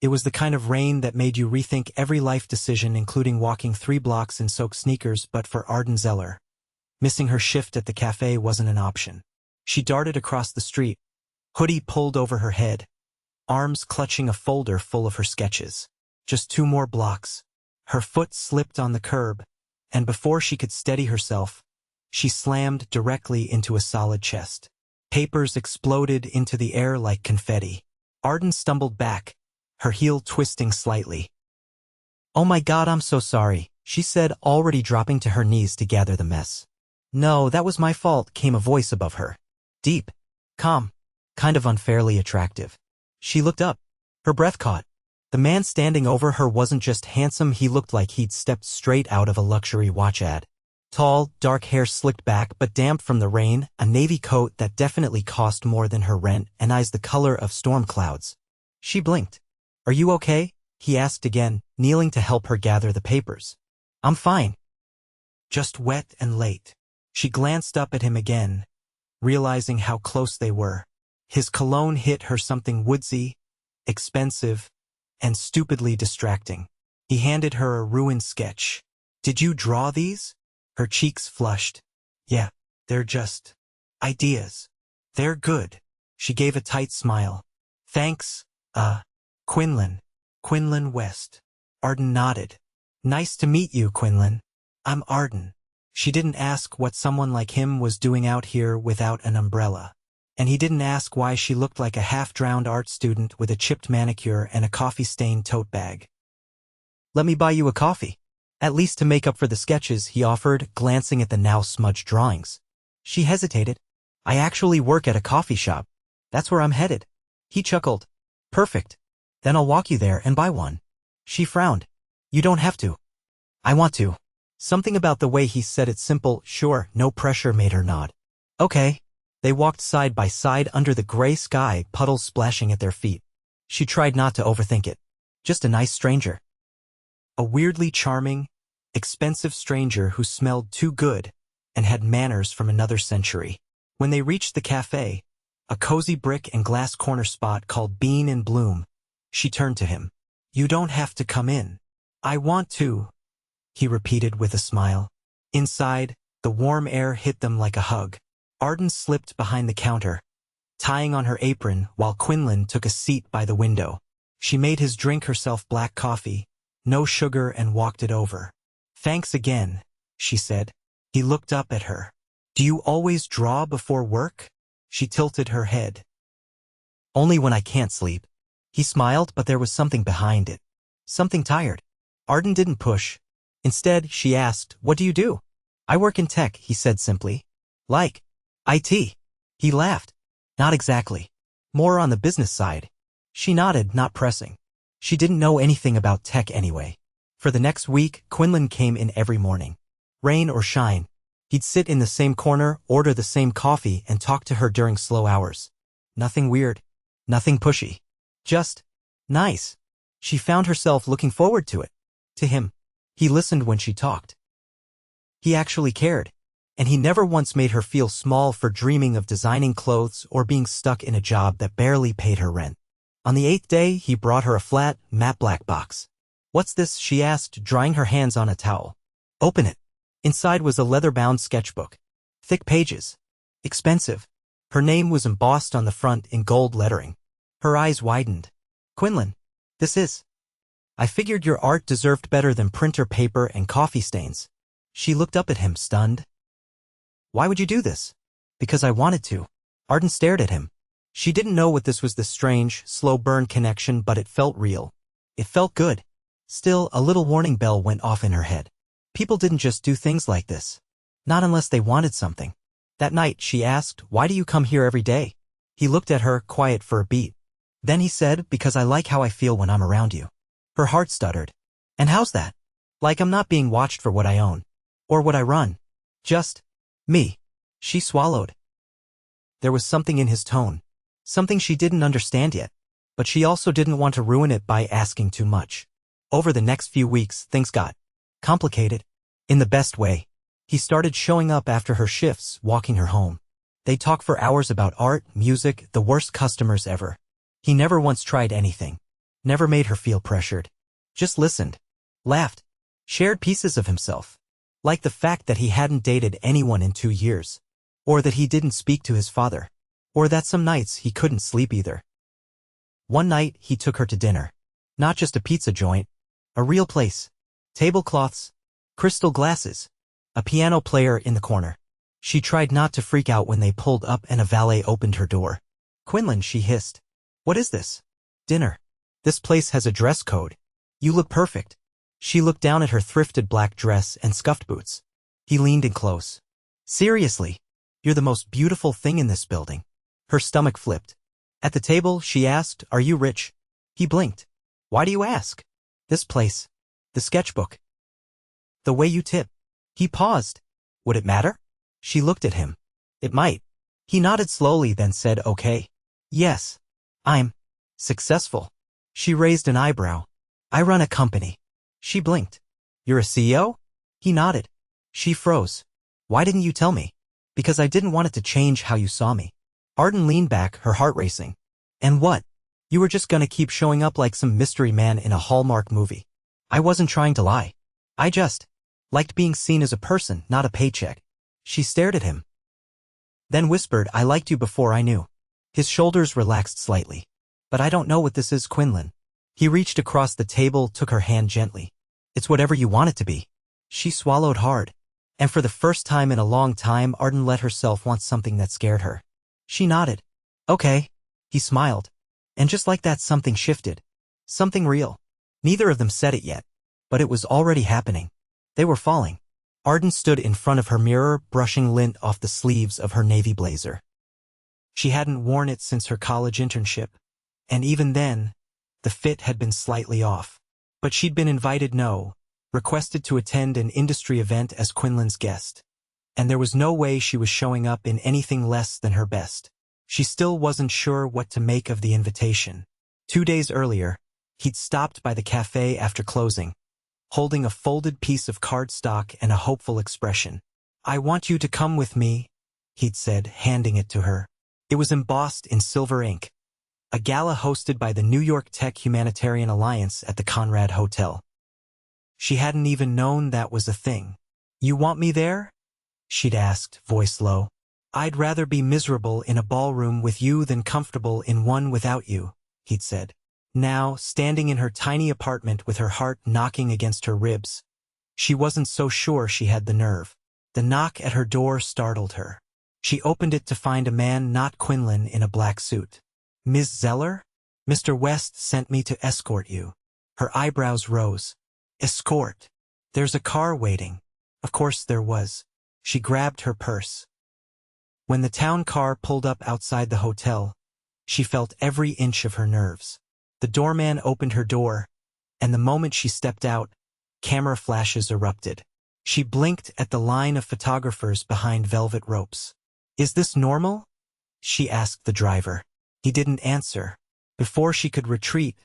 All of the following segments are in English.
It was the kind of rain that made you rethink every life decision, including walking 3 blocks in soaked sneakers. But for Arden Zeller, missing her shift at the cafe wasn't an option. She darted across the street, hoodie pulled over her head, arms clutching a folder full of her sketches. Just 2 more blocks. Her foot slipped on the curb, and before she could steady herself, she slammed directly into a solid chest. Papers exploded into the air like confetti. Arden stumbled back, her heel twisting slightly. "Oh my God, I'm so sorry," she said, already dropping to her knees to gather the mess. "No, that was my fault," came a voice above her. Deep, calm, kind of unfairly attractive. She looked up. Her breath caught. The man standing over her wasn't just handsome, he looked like he'd stepped straight out of a luxury watch ad. Tall, dark hair slicked back but damp from the rain, a navy coat that definitely cost more than her rent, and eyes the color of storm clouds. She blinked. "Are you okay?" he asked again, kneeling to help her gather the papers. "I'm fine. Just wet and late." She glanced up at him again, realizing how close they were. His cologne hit her, something woodsy, expensive, and stupidly distracting. He handed her a ruined sketch. "Did you draw these?" Her cheeks flushed. "Yeah, they're just ideas. They're good." She gave a tight smile. "Thanks, Quinlan. Quinlan West." Arden nodded. "Nice to meet you, Quinlan. I'm Arden." She didn't ask what someone like him was doing out here without an umbrella. And he didn't ask why she looked like a half-drowned art student with a chipped manicure and a coffee-stained tote bag. "Let me buy you a coffee. At least to make up for the sketches," he offered, glancing at the now smudged drawings. She hesitated. "I actually work at a coffee shop. That's where I'm headed." He chuckled. "Perfect. Then I'll walk you there and buy one." She frowned. "You don't have to." "I want to." Something about the way he said it, simple, sure, no pressure, made her nod. "Okay." They walked side by side under the gray sky, puddles splashing at their feet. She tried not to overthink it. Just a nice stranger. A weirdly charming, expensive stranger who smelled too good and had manners from another century. When they reached the cafe, a cozy brick and glass corner spot called Bean in Bloom, she turned to him. "You don't have to come in." "I want to," he repeated with a smile. Inside, the warm air hit them like a hug. Arden slipped behind the counter, tying on her apron, while Quinlan took a seat by the window. She made his drink herself, black coffee, no sugar, and walked it over. "Thanks again," she said. He looked up at her. "Do you always draw before work?" She tilted her head. "Only when I can't sleep." He smiled, but there was something behind it. Something tired. Arden didn't push. Instead, she asked, "What do you do?" "I work in tech," he said simply. "Like IT?" He laughed. "Not exactly. More on the business side." She nodded, not pressing. She didn't know anything about tech anyway. For the next week, Quinlan came in every morning. Rain or shine, he'd sit in the same corner, order the same coffee, and talk to her during slow hours. Nothing weird. Nothing pushy. Just nice. She found herself looking forward to it. To him. He listened when she talked. He actually cared. And he never once made her feel small for dreaming of designing clothes or being stuck in a job that barely paid her rent. On the 8th day, he brought her a flat, matte black box. "What's this?" she asked, drying her hands on a towel. "Open it." Inside was a leather-bound sketchbook. Thick pages. Expensive. Her name was embossed on the front in gold lettering. Her eyes widened. "Quinlan, this is... I figured your art deserved better than printer paper and coffee stains." She looked up at him, stunned. "Why would you do this?" "Because I wanted to." Arden stared at him. She didn't know what this was, this strange, slow burn connection, but it felt real. It felt good. Still, a little warning bell went off in her head. People didn't just do things like this. Not unless they wanted something. That night, she asked, "Why do you come here every day?" He looked at her, quiet for a beat. Then he said, "Because I like how I feel when I'm around you." Her heart stuttered. "And how's that?" "Like I'm not being watched for what I own. Or what I run. Just me." She swallowed. There was something in his tone. Something she didn't understand yet. But she also didn't want to ruin it by asking too much. Over the next few weeks, things got complicated. In the best way. He started showing up after her shifts, walking her home. They talked for hours about art, music, the worst customers ever. He never once tried anything. Never made her feel pressured. Just listened. Laughed. Shared pieces of himself. Like the fact that he hadn't dated anyone in 2 years. Or that he didn't speak to his father. Or that some nights he couldn't sleep either. One night he took her to dinner. Not just a pizza joint. A real place. Tablecloths. Crystal glasses. A piano player in the corner. She tried not to freak out when they pulled up and a valet opened her door. "Quinlan," she hissed. "What is this?" "Dinner. This place has a dress code. You look perfect." She looked down at her thrifted black dress and scuffed boots. He leaned in close. "Seriously? You're the most beautiful thing in this building." Her stomach flipped. At the table, she asked, "Are you rich?" He blinked. "Why do you ask?" "This place. The sketchbook. The way you tip." He paused. "Would it matter?" She looked at him. "It might." He nodded slowly, then said, "Okay. Yes. I'm successful." She raised an eyebrow. "I run a company." She blinked. "You're a CEO?" He nodded. She froze. "Why didn't you tell me?" "Because I didn't want it to change how you saw me." Arden leaned back, her heart racing. "And what? You were just gonna keep showing up like some mystery man in a Hallmark movie." "I wasn't trying to lie. I just liked being seen as a person, not a paycheck." She stared at him. Then whispered, "I liked you before I knew." His shoulders relaxed slightly. "But I don't know what this is, Quinlan." He reached across the table, took her hand gently. "It's whatever you want it to be." She swallowed hard. And for the first time in a long time, Arden let herself want something that scared her. She nodded. "Okay." He smiled. And just like that, something shifted. Something real. Neither of them said it yet. But it was already happening. They were falling. Arden stood in front of her mirror, brushing lint off the sleeves of her navy blazer. She hadn't worn it since her college internship. And even then, the fit had been slightly off. But she'd been requested to attend an industry event as Quinlan's guest. And there was no way she was showing up in anything less than her best. She still wasn't sure what to make of the invitation. 2 days earlier, he'd stopped by the cafe after closing, holding a folded piece of cardstock and a hopeful expression. "I want you to come with me," he'd said, handing it to her. It was embossed in silver ink. A gala hosted by the New York Tech Humanitarian Alliance at the Conrad Hotel. She hadn't even known that was a thing. "You want me there?" she'd asked, voice low. "I'd rather be miserable in a ballroom with you than comfortable in one without you," he'd said. Now, standing in her tiny apartment with her heart knocking against her ribs, she wasn't so sure she had the nerve. The knock at her door startled her. She opened it to find a man not Quinlan in a black suit. "Ms. Zeller? Mr. West sent me to escort you." Her eyebrows rose. "Escort? There's a car waiting." Of course there was. She grabbed her purse. When the town car pulled up outside the hotel, she felt every inch of her nerves. The doorman opened her door, and the moment she stepped out, camera flashes erupted. She blinked at the line of photographers behind velvet ropes. "Is this normal?" she asked the driver. He didn't answer. Before she could retreat,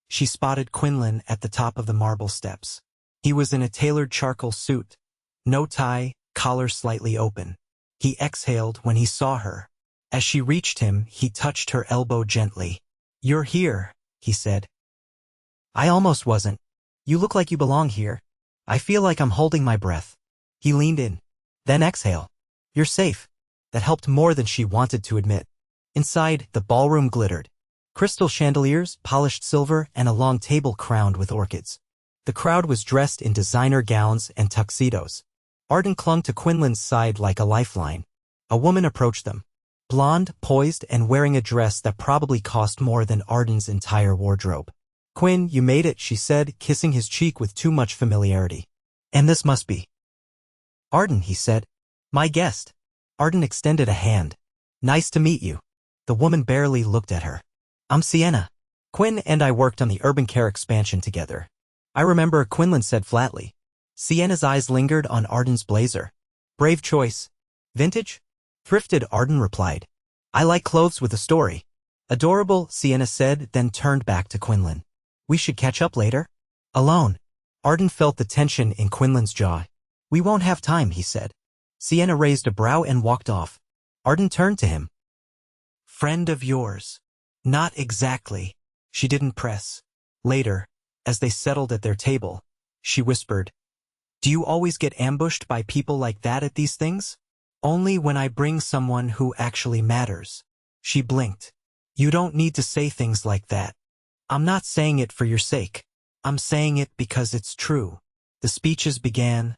she spotted Quinlan at the top of the marble steps. He was in a tailored charcoal suit, no tie, collar slightly open. He exhaled when he saw her. As she reached him, he touched her elbow gently. "You're here," he said. "I almost wasn't. You look like you belong here. I feel like I'm holding my breath." He leaned in. "Then exhale. You're safe." That helped more than she wanted to admit. Inside, the ballroom glittered. Crystal chandeliers, polished silver, and a long table crowned with orchids. The crowd was dressed in designer gowns and tuxedos. Arden clung to Quinlan's side like a lifeline. A woman approached them. Blonde, poised, and wearing a dress that probably cost more than Arden's entire wardrobe. "Quinn, you made it," she said, kissing his cheek with too much familiarity. "And this must be Arden," he said. "My guest." Arden extended a hand. "Nice to meet you." The woman barely looked at her. "I'm Sienna. Quinn and I worked on the urban care expansion together." "I remember," Quinlan said flatly. Sienna's eyes lingered on Arden's blazer. "Brave choice. Vintage?" "Thrifted," Arden replied. "I like clothes with a story." "Adorable," Sienna said, then turned back to Quinlan. "We should catch up later?" "Alone." Arden felt the tension in Quinlan's jaw. "We won't have time," he said. Sienna raised a brow and walked off. Arden turned to him. "Friend of yours?" "Not exactly." She didn't press. Later, as they settled at their table, she whispered, "Do you always get ambushed by people like that at these things?" "Only when I bring someone who actually matters." She blinked. "You don't need to say things like that. I'm not saying it for your sake. I'm saying it because it's true." The speeches began,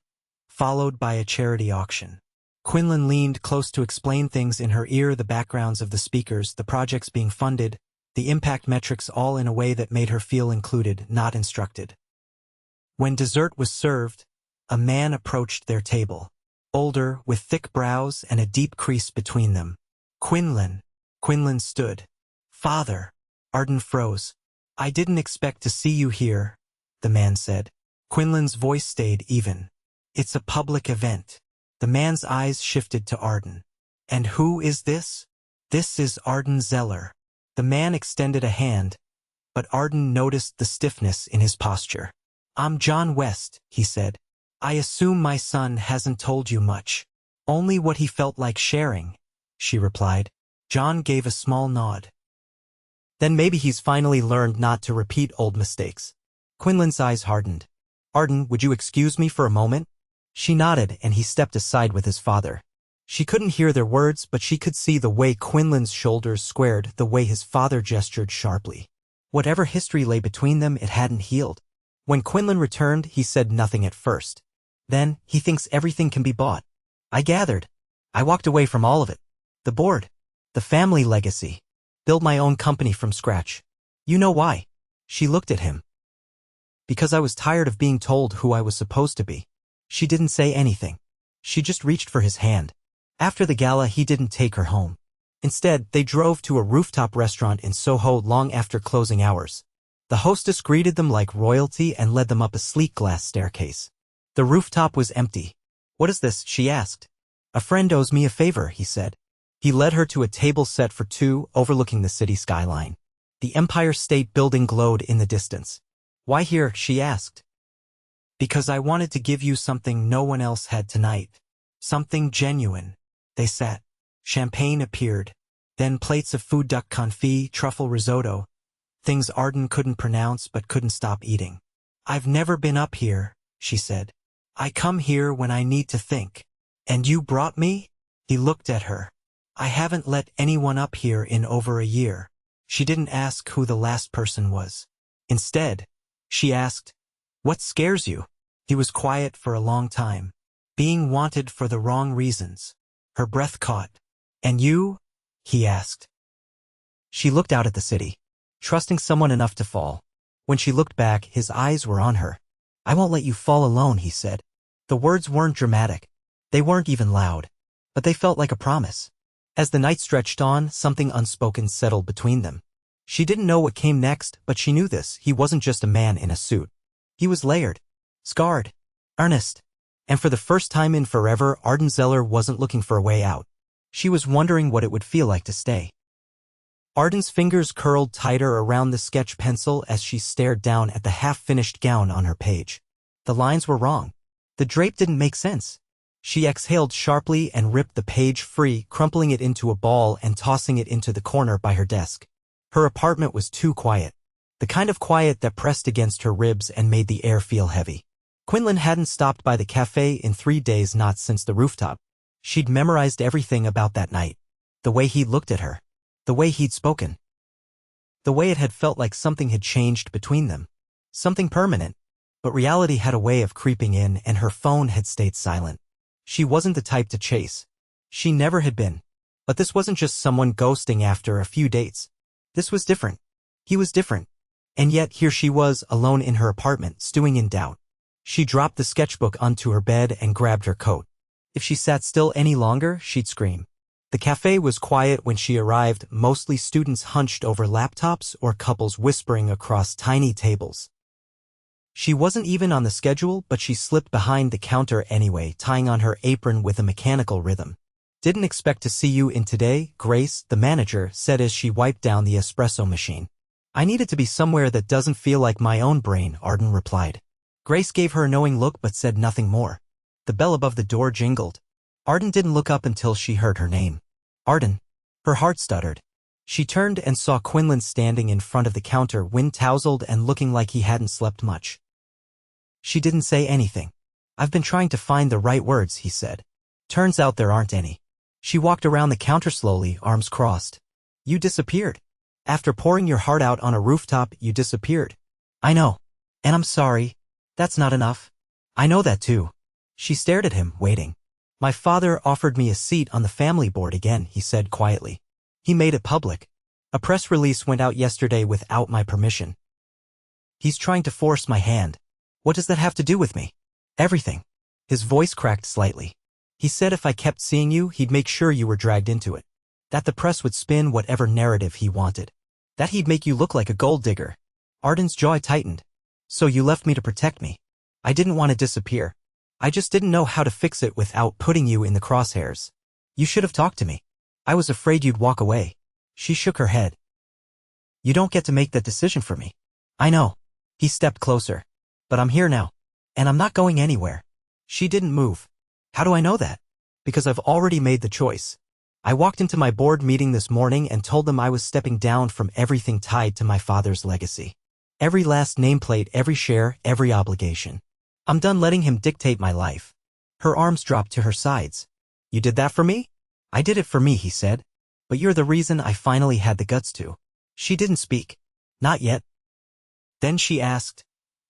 followed by a charity auction. Quinlan leaned close to explain things in her ear, the backgrounds of the speakers, the projects being funded, the impact metrics, all in a way that made her feel included, not instructed. When dessert was served, a man approached their table. Older, with thick brows and a deep crease between them. "Quinlan." Quinlan stood. "Father." Arden froze. "I didn't expect to see you here," the man said. Quinlan's voice stayed even. "It's a public event." The man's eyes shifted to Arden. "And who is this?" "This is Arden Zeller." The man extended a hand, but Arden noticed the stiffness in his posture. "I'm John West," he said. "I assume my son hasn't told you much." "Only what he felt like sharing," she replied. John gave a small nod. "Then maybe he's finally learned not to repeat old mistakes." Quinlan's eyes hardened. "Arden, would you excuse me for a moment?" She nodded, and he stepped aside with his father. She couldn't hear their words, but she could see the way Quinlan's shoulders squared, the way his father gestured sharply. Whatever history lay between them, it hadn't healed. When Quinlan returned, he said nothing at first. "Then, he thinks everything can be bought." I gathered. I walked away from all of it. The board. The family legacy. Build my own company from scratch. "You know why?" She looked at him. "Because I was tired of being told who I was supposed to be." She didn't say anything. She just reached for his hand. After the gala, he didn't take her home. Instead, they drove to a rooftop restaurant in Soho long after closing hours. The hostess greeted them like royalty and led them up a sleek glass staircase. The rooftop was empty. "What is this?" she asked. "A friend owes me a favor," he said. He led her to a table set for two, overlooking the city skyline. The Empire State Building glowed in the distance. "Why here?" she asked. "Because I wanted to give you something no one else had tonight. Something genuine." They sat. Champagne appeared. Then plates of food, duck confit, truffle risotto. Things Arden couldn't pronounce but couldn't stop eating. "I've never been up here," she said. "I come here when I need to think." "And you brought me?" He looked at her. "I haven't let anyone up here in over a year." She didn't ask who the last person was. Instead, she asked, "What scares you?" He was quiet for a long time. "Being wanted for the wrong reasons." Her breath caught. "And you?" he asked. She looked out at the city, trusting someone enough to fall. When she looked back, his eyes were on her. "I won't let you fall alone," he said. The words weren't dramatic. They weren't even loud. But they felt like a promise. As the night stretched on, something unspoken settled between them. She didn't know what came next, but she knew this. He wasn't just a man in a suit. He was layered, scarred, earnest. And for the first time in forever, Arden Zeller wasn't looking for a way out. She was wondering what it would feel like to stay. Arden's fingers curled tighter around the sketch pencil as she stared down at the half-finished gown on her page. The lines were wrong. The drape didn't make sense. She exhaled sharply and ripped the page free, crumpling it into a ball and tossing it into the corner by her desk. Her apartment was too quiet. The kind of quiet that pressed against her ribs and made the air feel heavy. Quinlan hadn't stopped by the cafe in 3 days, not since the rooftop. She'd memorized everything about that night. The way he'd looked at her. The way he'd spoken. The way it had felt like something had changed between them. Something permanent. But reality had a way of creeping in, and her phone had stayed silent. She wasn't the type to chase. She never had been. But this wasn't just someone ghosting after a few dates. This was different. He was different. And yet here she was, alone in her apartment, stewing in doubt. She dropped the sketchbook onto her bed and grabbed her coat. If she sat still any longer, she'd scream. The cafe was quiet when she arrived, mostly students hunched over laptops or couples whispering across tiny tables. She wasn't even on the schedule, but she slipped behind the counter anyway, tying on her apron with a mechanical rhythm. "Didn't expect to see you in today, Grace," the manager said as she wiped down the espresso machine. "I needed to be somewhere that doesn't feel like my own brain," Arden replied. Grace gave her a knowing look but said nothing more. The bell above the door jingled. Arden didn't look up until she heard her name. "Arden." Her heart stuttered. She turned and saw Quinlan standing in front of the counter, wind-tousled and looking like he hadn't slept much. She didn't say anything. "I've been trying to find the right words," he said. "Turns out there aren't any." She walked around the counter slowly, arms crossed. "You disappeared. After pouring your heart out on a rooftop, you disappeared." "I know. And I'm sorry. That's not enough." "I know that too." She stared at him, waiting. "My father offered me a seat on the family board again," he said quietly. "He made it public. A press release went out yesterday without my permission. He's trying to force my hand." "What does that have to do with me?" "Everything." His voice cracked slightly. "He said if I kept seeing you, he'd make sure you were dragged into it. That the press would spin whatever narrative he wanted. That he'd make you look like a gold digger." Arden's jaw tightened. "So you left me to protect me." "I didn't want to disappear. I just didn't know how to fix it without putting you in the crosshairs. You should have talked to me. I was afraid you'd walk away." She shook her head. "You don't get to make that decision for me." "I know." He stepped closer. "But I'm here now. And I'm not going anywhere." She didn't move. "How do I know that?" "Because I've already made the choice. I walked into my board meeting this morning and told them I was stepping down from everything tied to my father's legacy. Every last nameplate, every share, every obligation. I'm done letting him dictate my life." Her arms dropped to her sides. "You did that for me?" "I did it for me," he said. "But you're the reason I finally had the guts to." She didn't speak. "Not yet." Then she asked,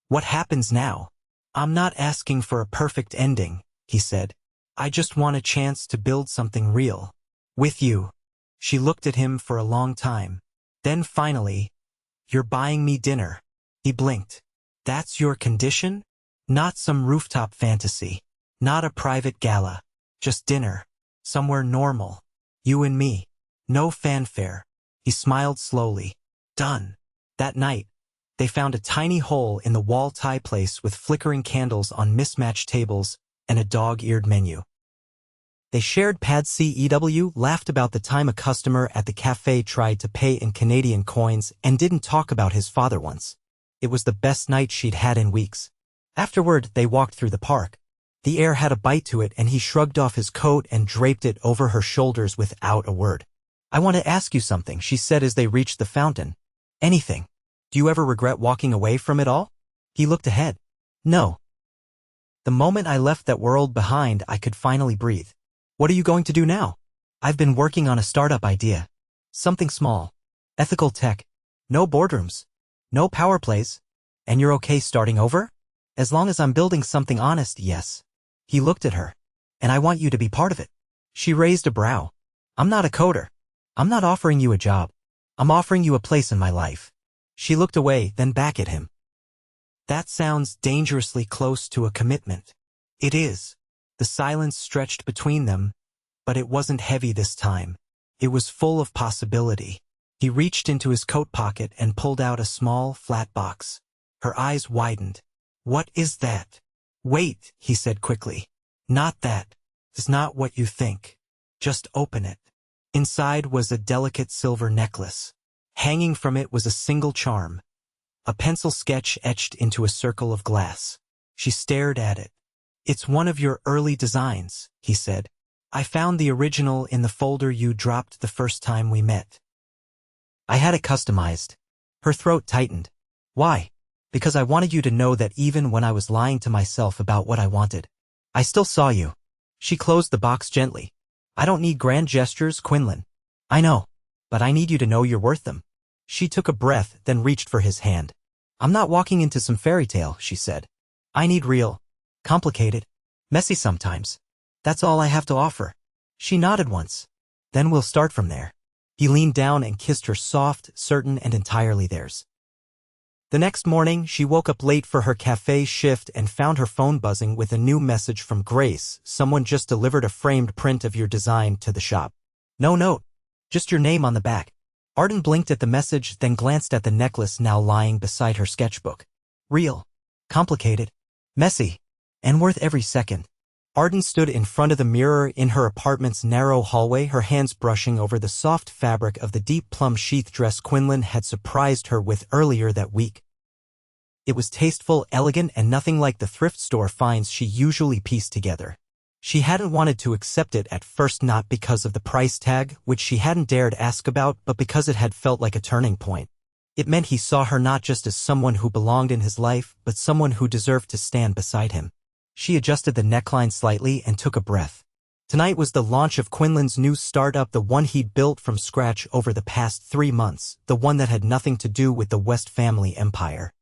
"What happens now?" "I'm not asking for a perfect ending," he said. "I just want a chance to build something real. With you." She looked at him for a long time. Then finally, "You're buying me dinner." He blinked. "That's your condition?" "Not some rooftop fantasy. Not a private gala. Just dinner. Somewhere normal. You and me. No fanfare." He smiled slowly. "Done." That night, they found a tiny hole in the wall tie place with flickering candles on mismatched tables and a dog-eared menu. They shared pad CEW, laughed about the time a customer at the cafe tried to pay in Canadian coins, and didn't talk about his father once. It was the best night she'd had in weeks. Afterward, they walked through the park. The air had a bite to it, and he shrugged off his coat and draped it over her shoulders without a word. "I want to ask you something," she said as they reached the fountain. "Anything. Do you ever regret walking away from it all?" He looked ahead. "No. The moment I left that world behind, I could finally breathe." "What are you going to do now?" "I've been working on a startup idea. Something small. Ethical tech. No boardrooms. No power plays. And you're okay starting over?" "As long as I'm building something honest, yes." He looked at her. "And I want you to be part of it." She raised a brow. "I'm not a coder. I'm not offering you a job. I'm offering you a place in my life." She looked away, then back at him. "That sounds dangerously close to a commitment." "It is." The silence stretched between them, but it wasn't heavy this time. It was full of possibility. He reached into his coat pocket and pulled out a small, flat box. Her eyes widened. "What is that?" "Wait," he said quickly. "Not that. It's not what you think. Just open it." Inside was a delicate silver necklace. Hanging from it was a single charm, a pencil sketch etched into a circle of glass. She stared at it. "It's one of your early designs," he said. "I found the original in the folder you dropped the first time we met. I had it customized." Her throat tightened. "Why?" "Because I wanted you to know that even when I was lying to myself about what I wanted, I still saw you." She closed the box gently. "I don't need grand gestures, Quinlan. I know. But I need you to know you're worth them." She took a breath, then reached for his hand. "I'm not walking into some fairy tale," she said. "I need real. Complicated. Messy sometimes. That's all I have to offer." She nodded once. "Then we'll start from there." He leaned down and kissed her, soft, certain, and entirely theirs. The next morning, she woke up late for her cafe shift and found her phone buzzing with a new message from Grace. "Someone just delivered a framed print of your design to the shop. No note. Just your name on the back." Arden blinked at the message, then glanced at the necklace now lying beside her sketchbook. Real. Complicated. Messy. And worth every second. Arden stood in front of the mirror in her apartment's narrow hallway, her hands brushing over the soft fabric of the deep plum sheath dress Quinlan had surprised her with earlier that week. It was tasteful, elegant, and nothing like the thrift store finds she usually pieced together. She hadn't wanted to accept it at first, not because of the price tag, which she hadn't dared ask about, but because it had felt like a turning point. It meant he saw her not just as someone who belonged in his life, but someone who deserved to stand beside him. She adjusted the neckline slightly and took a breath. Tonight was the launch of Quinlan's new startup, the one he'd built from scratch over the past 3 months, the one that had nothing to do with the West family empire.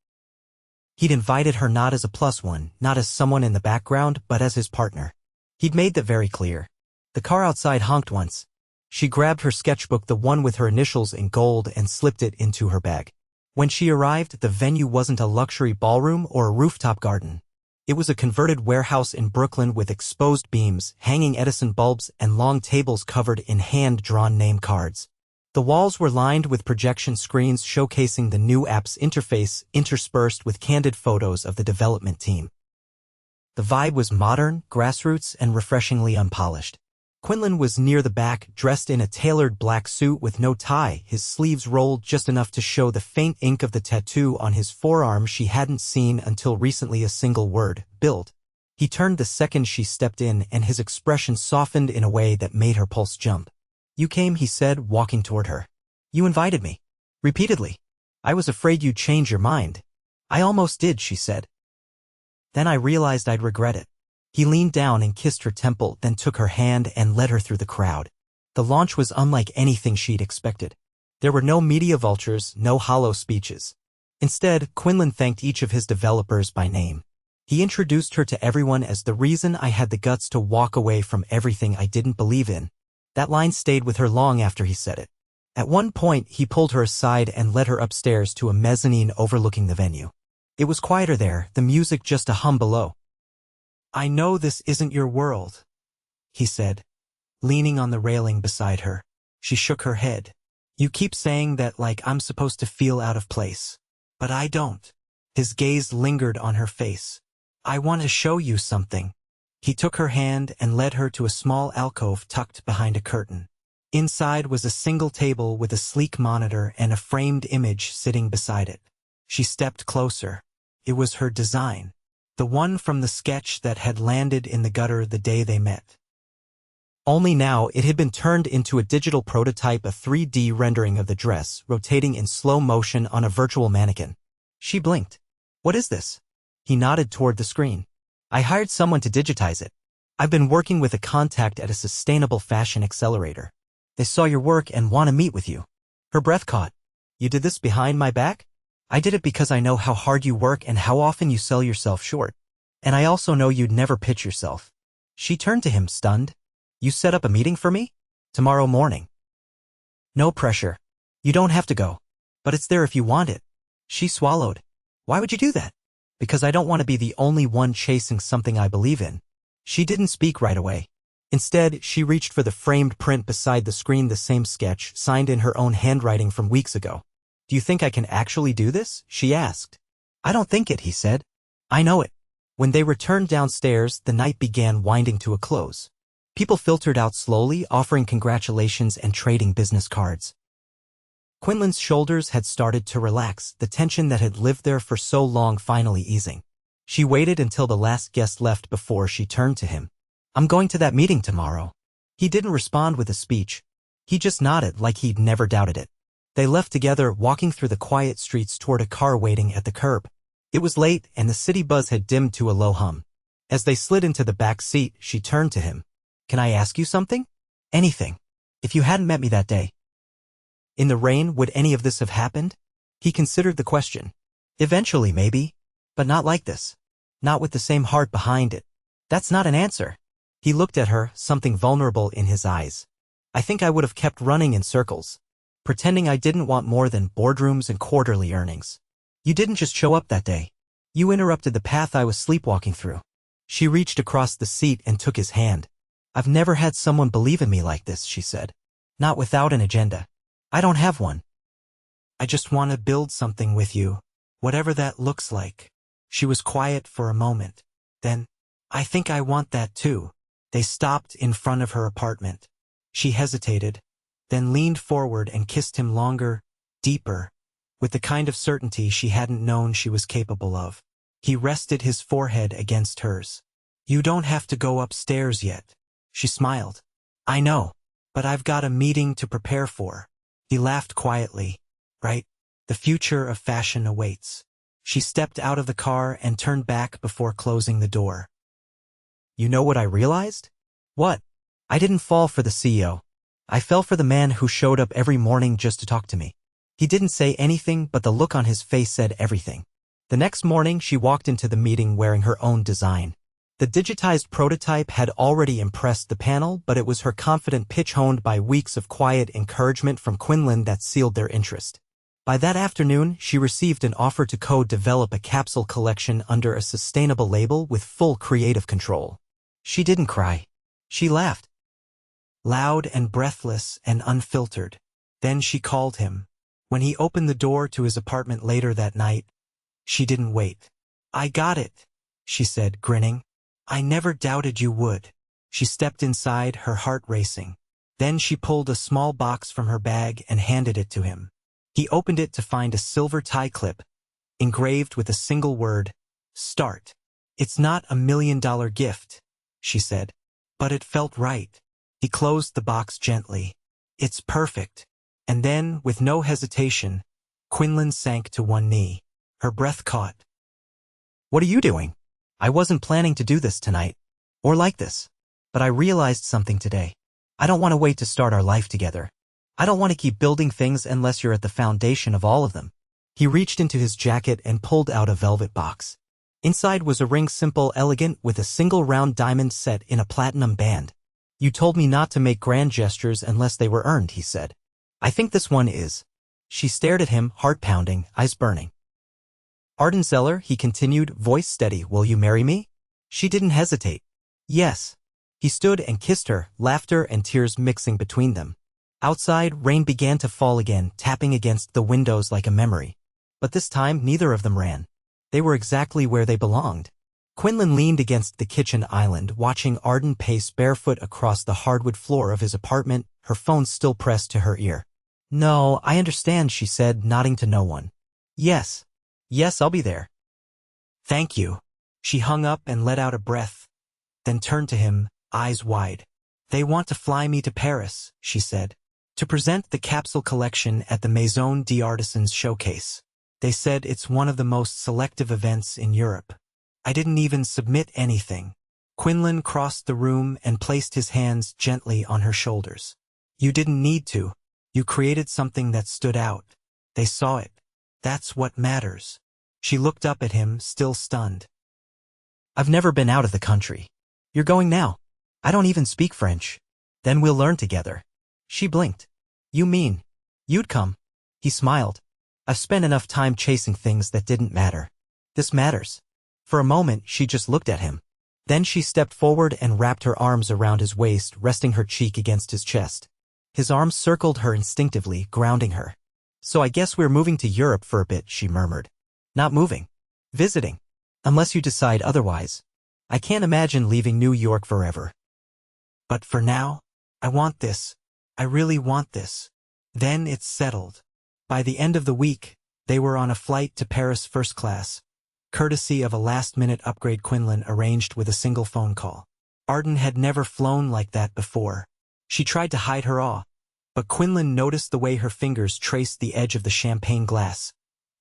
He'd invited her not as a plus one, not as someone in the background, but as his partner. He'd made that very clear. The car outside honked once. She grabbed her sketchbook, the one with her initials in gold, and slipped it into her bag. When she arrived, the venue wasn't a luxury ballroom or a rooftop garden. It was a converted warehouse in Brooklyn with exposed beams, hanging Edison bulbs, and long tables covered in hand-drawn name cards. The walls were lined with projection screens showcasing the new app's interface, interspersed with candid photos of the development team. The vibe was modern, grassroots, and refreshingly unpolished. Quinlan was near the back, dressed in a tailored black suit with no tie, his sleeves rolled just enough to show the faint ink of the tattoo on his forearm she hadn't seen until recently, a single word, build. He turned the second she stepped in, and his expression softened in a way that made her pulse jump. "You came," he said, walking toward her. "You invited me. Repeatedly. I was afraid you'd change your mind." "I almost did," she said. "Then I realized I'd regret it." He leaned down and kissed her temple, then took her hand and led her through the crowd. The launch was unlike anything she'd expected. There were no media vultures, no hollow speeches. Instead, Quinlan thanked each of his developers by name. He introduced her to everyone as the reason I had the guts to walk away from everything I didn't believe in. That line stayed with her long after he said it. At one point, he pulled her aside and led her upstairs to a mezzanine overlooking the venue. It was quieter there, the music just a hum below. "I know this isn't your world," he said, leaning on the railing beside her. She shook her head. "You keep saying that like I'm supposed to feel out of place. But I don't." His gaze lingered on her face. "I want to show you something." He took her hand and led her to a small alcove tucked behind a curtain. Inside was a single table with a sleek monitor and a framed image sitting beside it. She stepped closer. It was her design. The one from the sketch that had landed in the gutter the day they met. Only now it had been turned into a digital prototype, a 3D rendering of the dress, rotating in slow motion on a virtual mannequin. She blinked. "What is this?" He nodded toward the screen. "I hired someone to digitize it. I've been working with a contact at a sustainable fashion accelerator. They saw your work and want to meet with you." Her breath caught. "You did this behind my back?" "I did it because I know how hard you work and how often you sell yourself short. And I also know you'd never pitch yourself." She turned to him, stunned. "You set up a meeting for me? Tomorrow morning." "No pressure. You don't have to go. But it's there if you want it." She swallowed. "Why would you do that?" "Because I don't want to be the only one chasing something I believe in." She didn't speak right away. Instead, she reached for the framed print beside the screen, the same sketch, signed in her own handwriting from weeks ago. "Do you think I can actually do this?" she asked. "I don't think it," he said. "I know it." When they returned downstairs, the night began winding to a close. People filtered out slowly, offering congratulations and trading business cards. Quinlan's shoulders had started to relax, the tension that had lived there for so long finally easing. She waited until the last guest left before she turned to him. "I'm going to that meeting tomorrow." He didn't respond with a speech. He just nodded like he'd never doubted it. They left together, walking through the quiet streets toward a car waiting at the curb. It was late, and the city buzz had dimmed to a low hum. As they slid into the back seat, she turned to him. "Can I ask you something?" "Anything. If you hadn't met me that day." In the rain, would any of this have happened? He considered the question. Eventually, maybe. But not like this. Not with the same heart behind it. That's not an answer. He looked at her, something vulnerable in his eyes. "I think I would have kept running in circles. Pretending I didn't want more than boardrooms and quarterly earnings. You didn't just show up that day. You interrupted the path I was sleepwalking through." She reached across the seat and took his hand. "I've never had someone believe in me like this," she said. "Not without an agenda. I don't have one. I just want to build something with you, whatever that looks like." She was quiet for a moment. Then, "I think I want that too." They stopped in front of her apartment. She hesitated, then leaned forward and kissed him longer, deeper, with the kind of certainty she hadn't known she was capable of. He rested his forehead against hers. You don't have to go upstairs yet. She smiled. I know, but I've got a meeting to prepare for. He laughed quietly. Right? The future of fashion awaits. She stepped out of the car and turned back before closing the door. You know what I realized? What? I didn't fall for the CEO. I fell for the man who showed up every morning just to talk to me. He didn't say anything, but the look on his face said everything. The next morning, she walked into the meeting wearing her own design. The digitized prototype had already impressed the panel, but it was her confident pitch honed by weeks of quiet encouragement from Quinlan that sealed their interest. By that afternoon, she received an offer to co-develop a capsule collection under a sustainable label with full creative control. She didn't cry. She laughed. Loud and breathless and unfiltered. Then she called him. When he opened the door to his apartment later that night, she didn't wait. I got it, she said, grinning. I never doubted you would. She stepped inside, her heart racing. Then she pulled a small box from her bag and handed it to him. He opened it to find a silver tie clip, engraved with a single word, Start. It's not $1 million gift, she said, but it felt right. He closed the box gently. It's perfect. And then, with no hesitation, Quinlan sank to one knee. Her breath caught. What are you doing? I wasn't planning to do this tonight, or like this. But I realized something today. I don't want to wait to start our life together. I don't want to keep building things unless you're at the foundation of all of them. He reached into his jacket and pulled out a velvet box. Inside was a ring, simple, elegant, with a single round diamond set in a platinum band. You told me not to make grand gestures unless they were earned, he said. I think this one is. She stared at him, heart pounding, eyes burning. Arden Zeller, he continued, voice steady, will you marry me? She didn't hesitate. Yes. He stood and kissed her, laughter and tears mixing between them. Outside, rain began to fall again, tapping against the windows like a memory. But this time, neither of them ran. They were exactly where they belonged. Quinlan leaned against the kitchen island, watching Arden pace barefoot across the hardwood floor of his apartment, her phone still pressed to her ear. No, I understand, she said, nodding to no one. Yes. Yes, I'll be there. Thank you. She hung up and let out a breath, then turned to him, eyes wide. They want to fly me to Paris, she said, to present the capsule collection at the Maison d'Artisans showcase. They said it's one of the most selective events in Europe. I didn't even submit anything. Quinlan crossed the room and placed his hands gently on her shoulders. You didn't need to. You created something that stood out. They saw it. That's what matters. She looked up at him, still stunned. I've never been out of the country. You're going now. I don't even speak French. Then we'll learn together. She blinked. You mean, you'd come? He smiled. I've spent enough time chasing things that didn't matter. This matters. For a moment, she just looked at him. Then she stepped forward and wrapped her arms around his waist, resting her cheek against his chest. His arms circled her instinctively, grounding her. So I guess we're moving to Europe for a bit, she murmured. Not moving. Visiting. Unless you decide otherwise. I can't imagine leaving New York forever. But for now, I want this. I really want this. Then it's settled. By the end of the week, they were on a flight to Paris first class, courtesy of a last-minute upgrade Quinlan arranged with a single phone call. Arden had never flown like that before. She tried to hide her awe, but Quinlan noticed the way her fingers traced the edge of the champagne glass,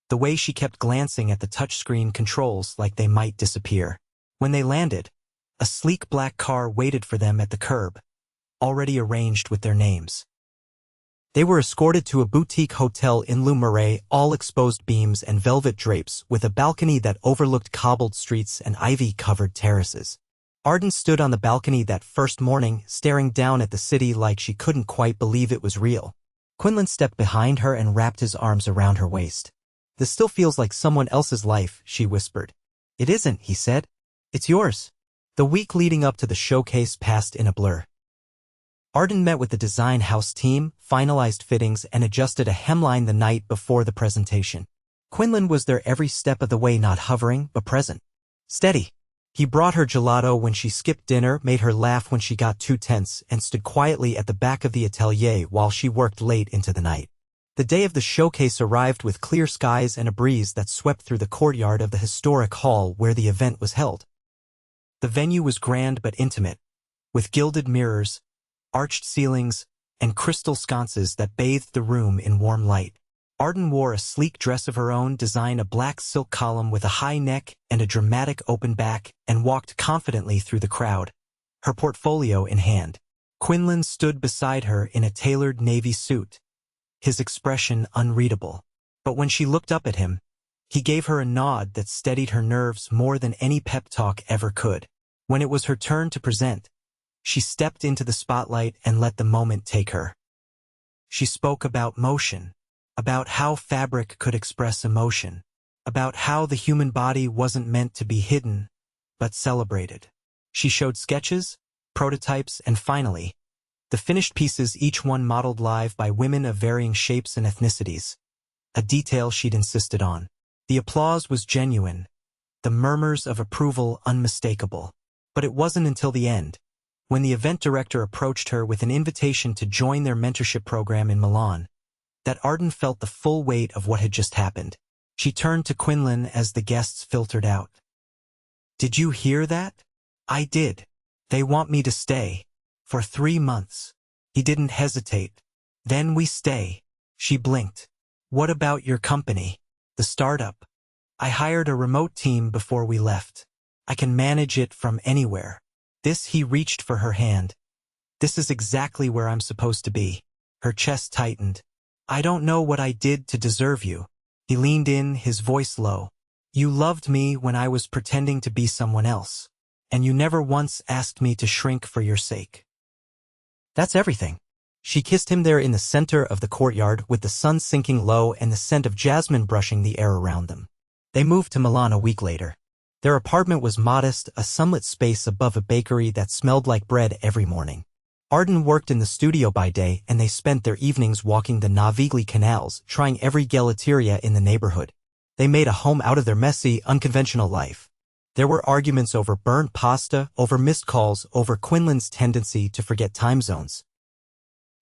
the way she kept glancing at the touchscreen controls like they might disappear. When they landed, a sleek black car waited for them at the curb, already arranged with their names. They were escorted to a boutique hotel in Le Marais, all exposed beams and velvet drapes, with a balcony that overlooked cobbled streets and ivy-covered terraces. Arden stood on the balcony that first morning, staring down at the city like she couldn't quite believe it was real. Quinlan stepped behind her and wrapped his arms around her waist. This still feels like someone else's life, she whispered. It isn't, he said. It's yours. The week leading up to the showcase passed in a blur. Arden met with the design house team, finalized fittings, and adjusted a hemline the night before the presentation. Quinlan was there every step of the way, not hovering, but present. Steady. He brought her gelato when she skipped dinner, made her laugh when she got too tense, and stood quietly at the back of the atelier while she worked late into the night. The day of the showcase arrived with clear skies and a breeze that swept through the courtyard of the historic hall where the event was held. The venue was grand but intimate, with gilded mirrors, arched ceilings, and crystal sconces that bathed the room in warm light. Arden wore a sleek dress of her own design, a black silk column with a high neck and a dramatic open back, and walked confidently through the crowd, her portfolio in hand. Quinlan stood beside her in a tailored navy suit, his expression unreadable. But when she looked up at him, he gave her a nod that steadied her nerves more than any pep talk ever could. When it was her turn to present, she stepped into the spotlight and let the moment take her. She spoke about motion, about how fabric could express emotion, about how the human body wasn't meant to be hidden, but celebrated. She showed sketches, prototypes, and finally, the finished pieces, each one modeled live by women of varying shapes and ethnicities, a detail she'd insisted on. The applause was genuine, the murmurs of approval unmistakable. But it wasn't until the end, when the event director approached her with an invitation to join their mentorship program in Milan, that Arden felt the full weight of what had just happened. She turned to Quinlan as the guests filtered out. "Did you hear that?" "I did. They want me to stay. For 3 months." He didn't hesitate. "Then we stay." She blinked. "What about your company?" "The startup. I hired a remote team before we left. I can manage it from anywhere." He reached for her hand. "This is exactly where I'm supposed to be." Her chest tightened. "I don't know what I did to deserve you." He leaned in, his voice low. "You loved me when I was pretending to be someone else, and you never once asked me to shrink for your sake." "That's everything." She kissed him there in the center of the courtyard, with the sun sinking low and the scent of jasmine brushing the air around them. They moved to Milan a week later. Their apartment was modest, a sunlit space above a bakery that smelled like bread every morning. Arden worked in the studio by day, and they spent their evenings walking the Navigli canals, trying every gelateria in the neighborhood. They made a home out of their messy, unconventional life. There were arguments over burnt pasta, over missed calls, over Quinlan's tendency to forget time zones.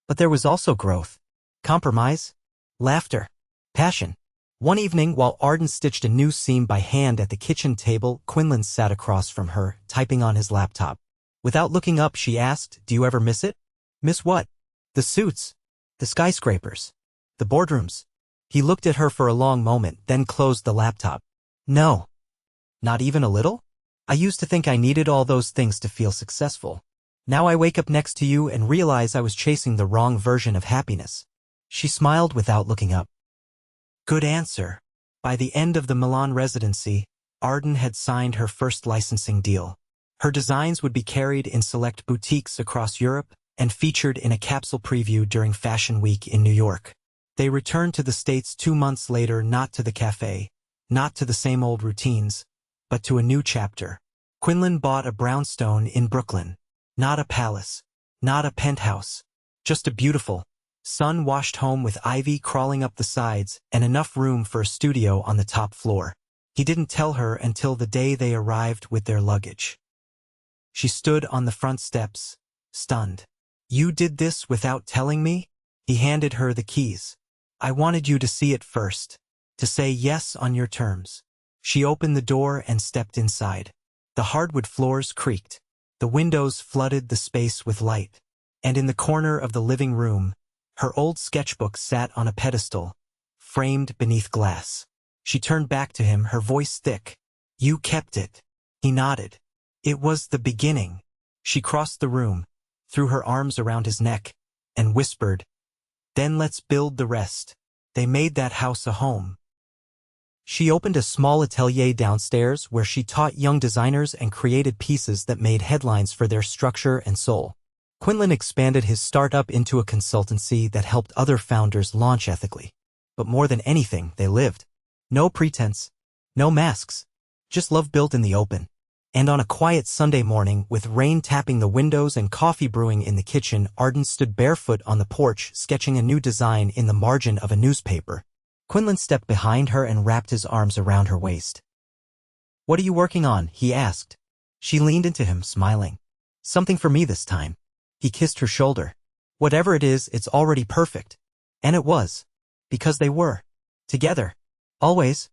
But there was also growth, compromise, laughter, passion. One evening, while Arden stitched a new seam by hand at the kitchen table, Quinlan sat across from her, typing on his laptop. Without looking up, she asked, "Do you ever miss it?" "Miss what?" "The suits, the skyscrapers, the boardrooms." He looked at her for a long moment, then closed the laptop. "No. Not even a little? I used to think I needed all those things to feel successful. Now I wake up next to you and realize I was chasing the wrong version of happiness." She smiled without looking up. Good answer. By the end of the Milan residency, Arden had signed her first licensing deal. Her designs would be carried in select boutiques across Europe and featured in a capsule preview during Fashion Week in New York. They returned to the States 2 months later, not to the cafe, not to the same old routines, but to a new chapter. Quinlan bought a brownstone in Brooklyn. Not a palace, not a penthouse, just a beautiful, sun-washed home with ivy crawling up the sides and enough room for a studio on the top floor. He didn't tell her until the day they arrived with their luggage. She stood on the front steps, stunned. "You did this without telling me?" He handed her the keys. "I wanted you to see it first, to say yes on your terms." She opened the door and stepped inside. The hardwood floors creaked. The windows flooded the space with light. And in the corner of the living room, her old sketchbook sat on a pedestal, framed beneath glass. She turned back to him, her voice thick. "You kept it." He nodded. "It was the beginning." She crossed the room, threw her arms around his neck, and whispered, "Then let's build the rest." They made that house a home. She opened a small atelier downstairs where she taught young designers and created pieces that made headlines for their structure and soul. Quinlan expanded his startup into a consultancy that helped other founders launch ethically. But more than anything, they lived. No pretense, no masks, just love built in the open. And on a quiet Sunday morning, with rain tapping the windows and coffee brewing in the kitchen, Arden stood barefoot on the porch, sketching a new design in the margin of a newspaper. Quinlan stepped behind her and wrapped his arms around her waist. "What are you working on?" he asked. She leaned into him, smiling. "Something for me this time." He kissed her shoulder. "Whatever it is, it's already perfect." And it was. Because they were. Together. Always.